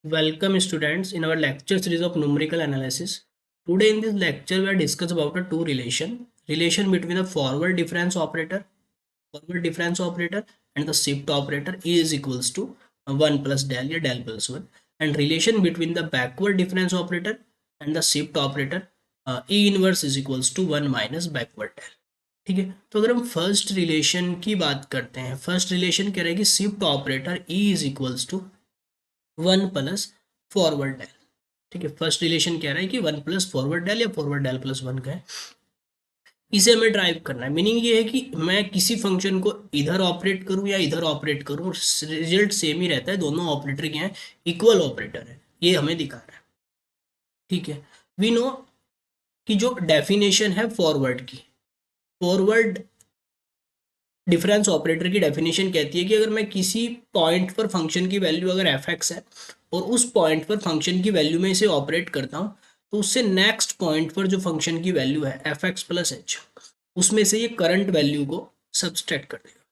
Welcome students in our lecture series of numerical analysis. Today in this lecture we are discuss about a two relation between the forward difference operator and the shift operator E is equals to 1 plus del या del plus 1 and relation between the backward difference operator and the shift operator E inverse is equals to 1 minus backward del. ठीक है, तो अगर हम first relation की बात करते हैं, फर्स्ट रिलेशन क्या रहेगी, shift operator E is equals to 1 plus forward del. ठीक है, फर्स्ट रिलेशन क्या रहा है कि 1 प्लस फॉरवर्ड डेल या फॉरवर्ड डेल प्लस 1 का है. इसे हमें ड्राइव करना है. मीनिंग ये है कि मैं किसी फंक्शन को इधर ऑपरेट करूं या इधर ऑपरेट करूं, रिजल्ट सेम ही रहता है. दोनों ऑपरेटर क्या है, इक्वल ऑपरेटर है. ये हमें दिखाना है. ठीक है, वी नो कि जो डेफिनेशन है फॉरवर्ड की, फॉरवर्ड डिफरेंस ऑपरेटर की डेफिनेशन कहती है कि अगर मैं किसी पॉइंट पर फंक्शन की वैल्यू अगर एफ एक्स है और उस पॉइंट पर फंक्शन की वैल्यू में इसे ऑपरेट करता हूँ, तो उससे नेक्स्ट पॉइंट पर जो फंक्शन की वैल्यू है एफ एक्स प्लस एच, उसमें से ये करंट वैल्यू को सब्सट्रैक्ट कर देगा.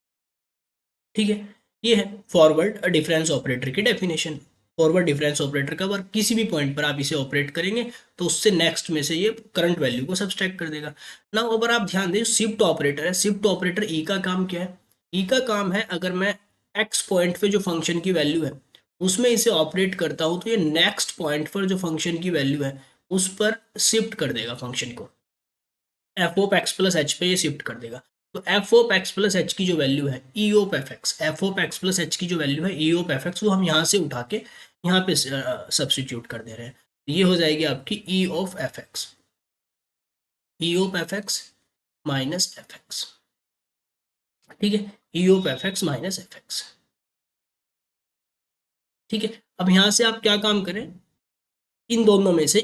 ठीक है, ये है फॉरवर्ड डिफरेंस ऑपरेटर की डेफिनेशन. फॉरवर्ड डिफरेंस ऑपरेटर का वर्क, किसी भी पॉइंट पर आप इसे ऑपरेट करेंगे तो उससे नेक्स्ट में से ये करंट वैल्यू को सब्सट्रैक्ट कर देगा. ना अगर आप ध्यान दें, शिफ्ट ऑपरेटर है, शिफ्ट ऑपरेटर ई का काम क्या है, ई का काम है अगर मैं एक्स पॉइंट पे जो फंक्शन की वैल्यू है उसमें इसे ऑपरेट करता हूँ तो ये नेक्स्ट पॉइंट पर जो फंक्शन की वैल्यू है उस पर शिफ्ट कर देगा फंक्शन को. F of x plus H पे ये शिफ्ट कर देगा. तो F of x plus H की जो वैल्यू है ई of F x, F of x plus H की जो वैल्यू है ई ऑफ एफ एक्स, वो हम यहाँ से उठा के यहाँ पे सब्सटीट्यूट कर दे रहे हैं. तो ये हो जाएगी आपकी ई of F x, E of F x minus F x. ठीक है, ई of F x minus F x. ठीक है, अब यहाँ से आप क्या काम करें, इन दोनों में से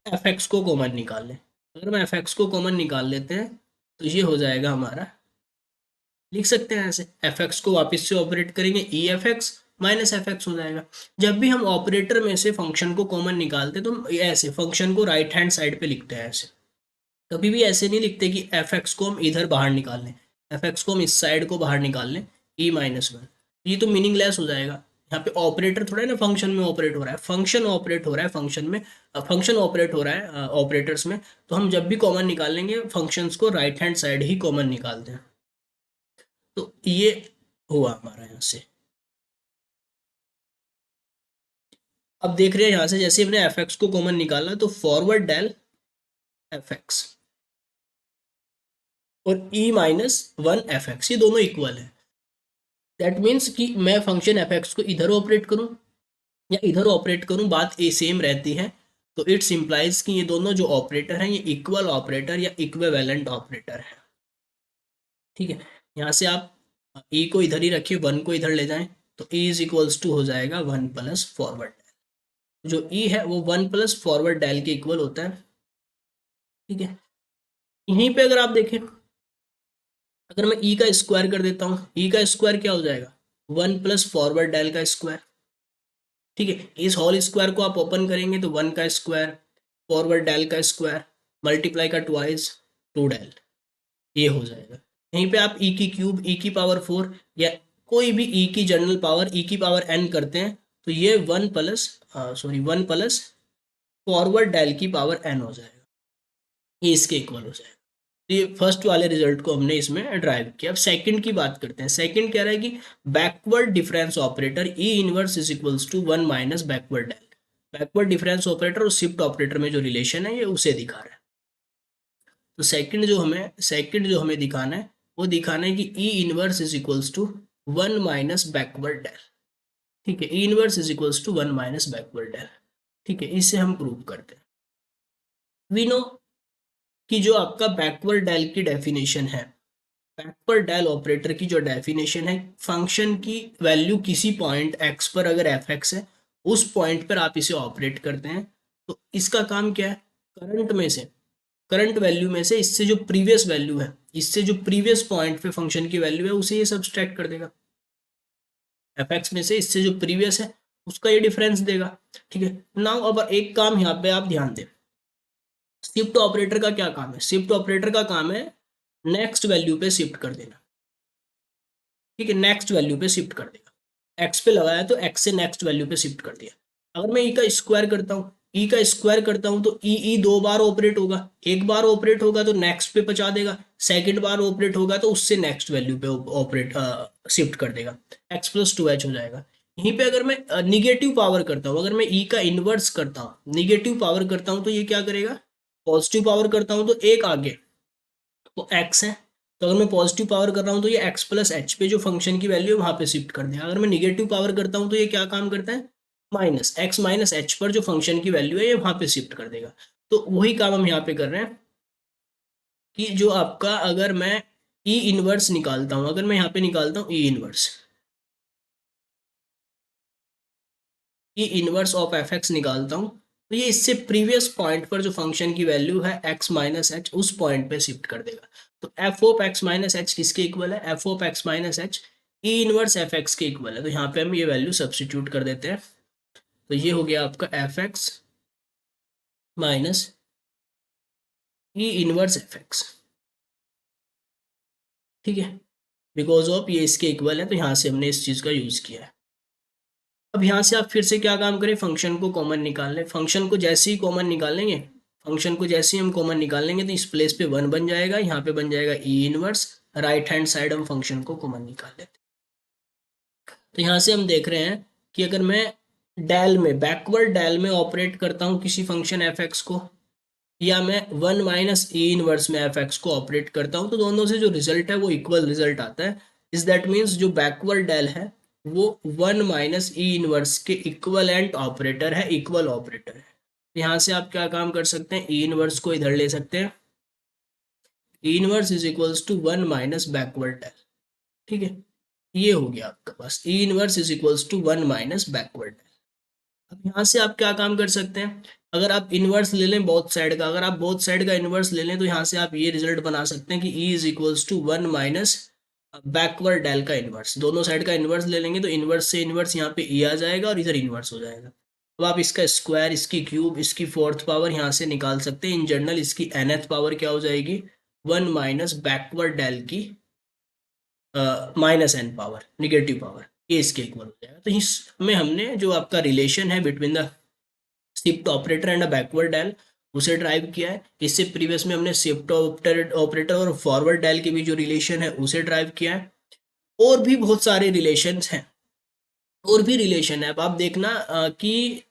एफ एक्स को कॉमन निकाल लें. अगर हम एफ एक्स को कॉमन निकाल लेते हैं तो ये हो जाएगा हमारा, लिख सकते हैं ऐसे, एफ एक्स को वापस से ऑपरेट करेंगे E F x minus F x हो जाएगा. जब भी हम ऑपरेटर में से फंक्शन को कॉमन निकालते हैं तो हम ऐसे फंक्शन को राइट हैंड साइड पे लिखते हैं ऐसे. कभी भी ऐसे नहीं लिखते कि एफ एक्स को हम इधर बाहर निकाल लें, एफ एक्स को हम इस साइड को बाहर निकाल लें ई माइनस वन. ये तो मीनिंगलेस हो जाएगा. यहाँ पे ऑपरेटर थोड़ा है ना, फंक्शन में ऑपरेट हो रहा है, फंक्शन ऑपरेट हो रहा है फंक्शन में, फंक्शन ऑपरेट हो रहा है ऑपरेटर्स में. तो हम जब भी कॉमन निकालेंगे फंक्शंस को राइट हैंड साइड ही कॉमन निकालते हैं. तो ये हुआ हमारा यहाँ से. अब देख रहे हैं यहाँ से, जैसे हमने एफ एक्स को कॉमन निकाला तो फॉरवर्ड डेल एफ एक्स और E minus one F x, ये दोनों इक्वल है. दैट मीन्स कि मैं फंक्शन एफ एक्स को इधर ऑपरेट करूं या इधर ऑपरेट करूं, बात ए सेम रहती है. तो इट्स इम्प्लाइज कि ये दोनों जो ऑपरेटर हैं ये इक्वल ऑपरेटर या इक्विवेलेंट ऑपरेटर है. ठीक है, यहाँ से आप ई को इधर ही रखिए, वन को इधर ले जाएं तो ई इज इक्वल्स टू हो जाएगा वन प्लस फॉरवर्ड. जो ई है वो वन प्लस फॉरवर्ड डेल के इक्वल होता है. ठीक है, यहीं पे अगर आप देखें, अगर मैं ई का स्क्वायर कर देता हूँ, ई का स्क्वायर क्या हो जाएगा, वन प्लस फॉरवर्ड डेल का स्क्वायर. ठीक है, इस होल स्क्वायर को आप ओपन करेंगे तो वन का स्क्वायर फॉरवर्ड डेल का स्क्वायर मल्टीप्लाई का ट्वाइस टू डेल, ये हो जाएगा. यहीं पे आप ई की क्यूब, ई की पावर 4 या कोई भी ई की जनरल पावर ई की पावर एन करते हैं तो ये वन प्लस फॉरवर्ड डेल की पावर एन हो जाएगा. ये इसके इक्वल हो जाएगा. तो ये फर्स्ट वाले रिजल्ट को हमने इसमें ड्राइव किया. अब सेकंड की बात करते हैं. सेकंड कह रहा है कि backward difference operator E inverse is equals to one minus backward del. Backward difference operator और शिफ्ट ऑपरेटर में जो रिलेशन है ये उसे दिखा रहा है. तो सेकंड जो हमें दिखाना है वो दिखाना है कि E inverse is equals to one minus backward del. ठीक है, E inverse is equals to one minus backward del. ठीक है, इसे हम प्रूव करते हैं. वी नो कि जो आपका बैकवर्ड डेल की डेफिनेशन है, बैकवर्ड डेल ऑपरेटर की जो डेफिनेशन है, फंक्शन की वैल्यू किसी पॉइंट एक्स पर अगर एफ एक्स है, उस पॉइंट पर आप इसे ऑपरेट करते हैं तो इसका काम क्या है, करंट वैल्यू में से इससे जो प्रीवियस वैल्यू है, इससे जो प्रीवियस पॉइंट पे फंक्शन की वैल्यू है उसे ये सब्सट्रैक्ट कर देगा. एफ एक्स में से इससे जो प्रीवियस है उसका ये डिफरेंस देगा. ठीक है, नाउ अब एक काम यहाँ पे आप ध्यान दें, शिफ्ट ऑपरेटर का क्या काम है, शिफ्ट ऑपरेटर का काम है नेक्स्ट वैल्यू पे शिफ्ट कर देना. ठीक है, नेक्स्ट वैल्यू पे शिफ्ट कर देगा. एक्स पे लगाया तो एक्स से नेक्स्ट वैल्यू पे शिफ्ट कर दिया. अगर मैं ई का स्क्वायर करता हूँ, ई का स्क्वायर करता हूँ तो ई दो बार ऑपरेट होगा, एक बार ऑपरेट होगा तो नेक्स्ट पे पहुंचा देगा, सेकंड बार ऑपरेट होगा तो उससे नेक्स्ट वैल्यू पे ऑपरेट शिफ्ट कर देगा, एक्स प्लस टू एच हो जाएगा। यहीं पे अगर मैं निगेटिव पावर करता हूँ, अगर मैं ई का इनवर्स करता हूँ, निगेटिव पावर करता हूँ तो ये क्या करेगा, पॉजिटिव पावर करता हूँ तो एक आगे तो एक्स है, तो अगर मैं पॉजिटिव पावर कर रहा हूँ तो ये एक्स प्लस एच पे जो फंक्शन की वैल्यू है वहां पे शिफ्ट कर देगा। अगर मैं निगेटिव पावर करता हूँ तो ये क्या काम करता है, माइनस एक्स माइनस एच पर जो फंक्शन की वैल्यू है ये वहां पे शिफ्ट कर देगा। तो वही काम हम यहाँ पे कर रहे हैं कि जो आपका, अगर मैं ई इनवर्स निकालता हूँ, अगर मैं यहाँ पे निकालता हूँ ई inverse, E inverse of F x निकालता हूँ तो ये इससे प्रीवियस पॉइंट पर जो फंक्शन की वैल्यू है एक्स माइनस एच उस पॉइंट पे शिफ्ट कर देगा। तो F of x minus H किसके इक्वल है, F of x minus H E inverse F x के इक्वल है। तो यहाँ पे हम ये वैल्यू सब्सटीट्यूट कर देते हैं, तो ये हो गया आपका एफ एक्स माइनस ई इनवर्स एफ एक्स, ठीक है, बिकॉज ऑफ ये इसके इक्वल है तो यहाँ से हमने इस चीज़ का यूज़ किया है। अब यहाँ से आप फिर से क्या काम करें, फंक्शन को कॉमन निकाल लें, फंक्शन को जैसे ही कॉमन निकाल लेंगे, फंक्शन को जैसे ही हम कॉमन निकाल लेंगे तो इस प्लेस पे वन बन जाएगा, यहाँ पे बन जाएगा ई इनवर्स, राइट हैंड साइड हम फंक्शन को कॉमन निकाल लेते हैं। तो यहाँ से हम देख रहे हैं कि अगर मैं डेल में, बैकवर्ड डेल में ऑपरेट करता हूँ किसी फंक्शन एफ एक्स को, या मैं वन माइनस ई इनवर्स में एफ एक्स को ऑपरेट करता हूँ, तो दोनों से जो रिजल्ट है वो इक्वल रिजल्ट आता है। इज दैट मीन्स जो बैकवर्ड डेल है वो वन माइनस ई इनवर्स के इक्वलेंट ऑपरेटर है, इक्वल ऑपरेटर है। यहाँ से आप क्या काम कर सकते हैं, ई इनवर्स को इधर ले सकते हैं, E inverse is equals to one minus backward del, ठीक है, ये हो गया आपका पास, E inverse is equals to one minus backward del. अब यहाँ से आप क्या काम कर सकते हैं, अगर आप इनवर्स ले लें बोथ साइड का, अगर आप बोथ साइड का इनवर्स ले लें तो यहाँ से आप ये रिजल्ट बना सकते हैं कि E is equals to one minus backward del का इनवर्स, दोनों साइड का इनवर्स ले लेंगे तो इनवर्स से इनवर्स यहाँ पे ई आ जाएगा और इधर इनवर्स हो जाएगा। अब आप इसका स्क्वायर, इसकी क्यूब, इसकी फोर्थ पावर यहाँ से निकाल सकते हैं। इन जनरल इसकी nth पावर क्या हो जाएगी, वन माइनस बैकवर्ड डेल की minus N power, negative power, ये इसके इक्वल हो जाएगा। तो इसमें हमने जो आपका रिलेशन है between the shift operator and a backward dial उसे ड्राइव किया है। इससे प्रीवियस में हमने शिफ्ट ऑपरेटर और फॉरवर्ड डायल के बीच जो रिलेशन है उसे ड्राइव किया है। और भी बहुत सारे रिलेशंस हैं, और भी रिलेशन है। अब आप देखना कि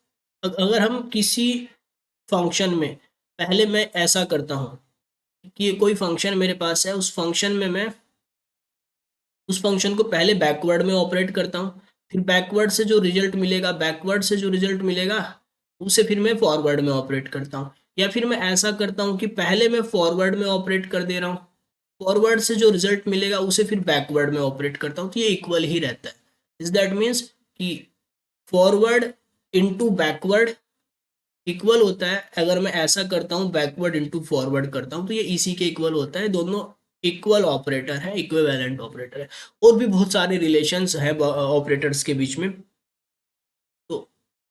अगर हम किसी फंक्शन में, पहले मैं ऐसा करता हूँ कि कोई फंक्शन मेरे पास है, उस फंक्शन में मैं उस फंक्शन को पहले बैकवर्ड में ऑपरेट करता हूँ, फिर बैकवर्ड से जो रिजल्ट मिलेगा, बैकवर्ड से जो रिजल्ट मिलेगा उसे फिर मैं फॉरवर्ड में ऑपरेट करता हूँ, या फिर मैं ऐसा करता हूँ कि पहले मैं फॉरवर्ड में ऑपरेट कर दे रहा हूँ, फॉरवर्ड से जो रिजल्ट मिलेगा उसे फिर बैकवर्ड में ऑपरेट करता हूँ, तो ये इक्वल ही रहता है। इज दैट मीन्स कि फॉरवर्ड इनटू बैकवर्ड इक्वल होता है। अगर मैं ऐसा करता हूँ बैकवर्ड इनटू फॉरवर्ड करता हूँ तो ये इसी के इक्वल होता है, दोनों इक्वल ऑपरेटर है, इक्विवेलेंट ऑपरेटर है। और भी बहुत सारे रिलेशंस हैं ऑपरेटर्स के बीच में। तो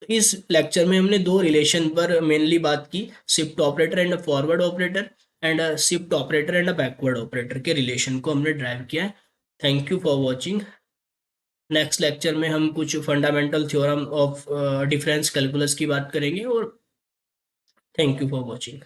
इस लेक्चर में हमने दो रिलेशन पर मेनली बात की, shift operator and forward operator, and shift operator and backward operator के रिलेशन को हमने ड्राइव किया है। Thank you for watching. Next lecture में हम कुछ fundamental theorem of difference calculus की बात करेंगे। और थैंक यू फॉर वॉचिंग।